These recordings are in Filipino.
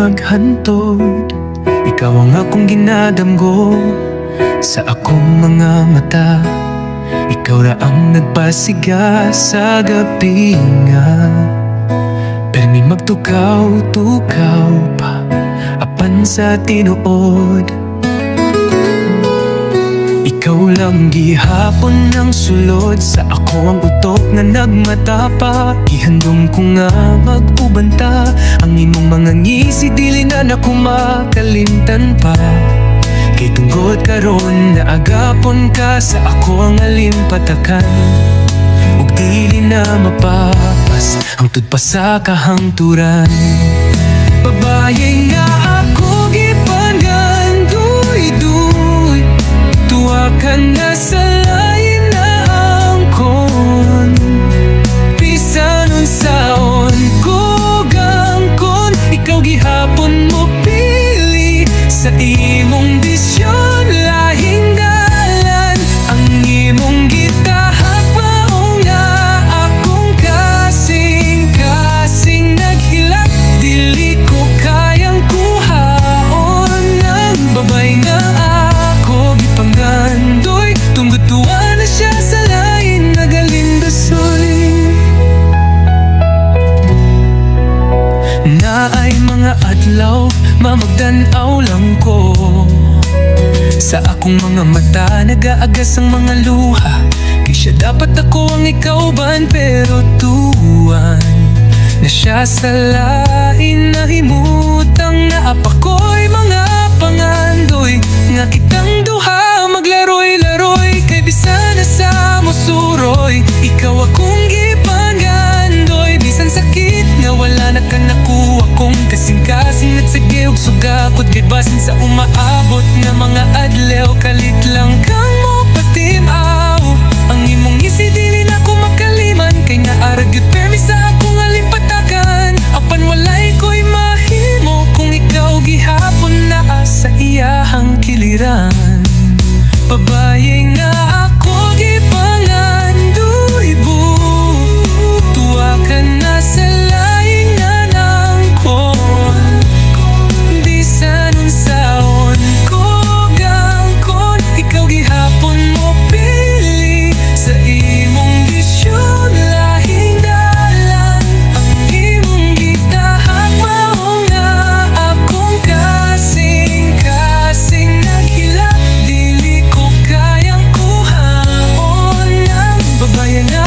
maghantod. Ikaw ang akong ginadamgo sa akong mga mata. Ikaw ra ang nagpasiga sa gabi nga. Permi magtukaw-tukaw pa apan sa tinuod. Ikaw lang gihapon ng sulod sa ako ang utok nga nagmatapa. Gihandom ko nga mag-ubanta ang imong mga ngisi, dili na nako makalimtan pa. Kay tungod karon na agapon ka sa ako ang alimpatakan. Ug dili na mapapas hangtod pa sa kahangturan. Babaye nga ako gipanganduy-duy, tuwa ka na sa lain na angkon. Bisan unsaon ko gangkon, ikaw gihapon mo pili sa imong bisyon lahing dalan. Ang imong gitahak mao nga akong kasing-kasing naghilak. Dili ko kayang kuhaon ng babay nga ako gipangandoy. Tungod tuwa na siya sa lain nagalindasoy. Naay mga adlaw mamagdan-aw lang ko sa akong mga mata, nagaagas ang mga luha. Kay siya dapat ako ang ikauban, pero tuwan na siya sa lain. Nahimutang naapakoy mga pangandoy nga kitang duha maglaroy-laroy. Kay bisan na sa musuroy, ikaw akong gipangandoy. Bisan sakit nga wala na ka nakuha kong kasing-kasing at sige og sugakot. Kay basin sa umaabot nga mga adlaw, kalit lang kang mo patimaw. Ang imong ngisi dili na ko makaliman, kay nga aragyot permi sa akong alimpatakan. Apan walay ko'y mahimo kung ikaw gihapon na sa iyahang kiliran. Babaye nga ako gipanganduy-bu, tuwa ka na sa laing nanangkon. Bisan unsaon ko gangkon, ikaw gihapon mo pili sa imong bisyon lahing dalan. Ang imong gitahak mao nga akong kasing-kasing naghilak. Dili ko kayang kuhaon ng babayan na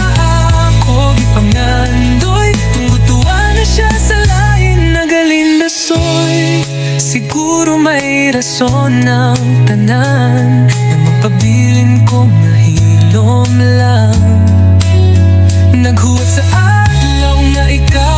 ako gipangandoy. Tungod tuwa na siya sa lain nagalindasoy. Siguro may rason ng tanan na magpabilin ko nga hilom lang. Naghuwat sa adlaw nga ikaw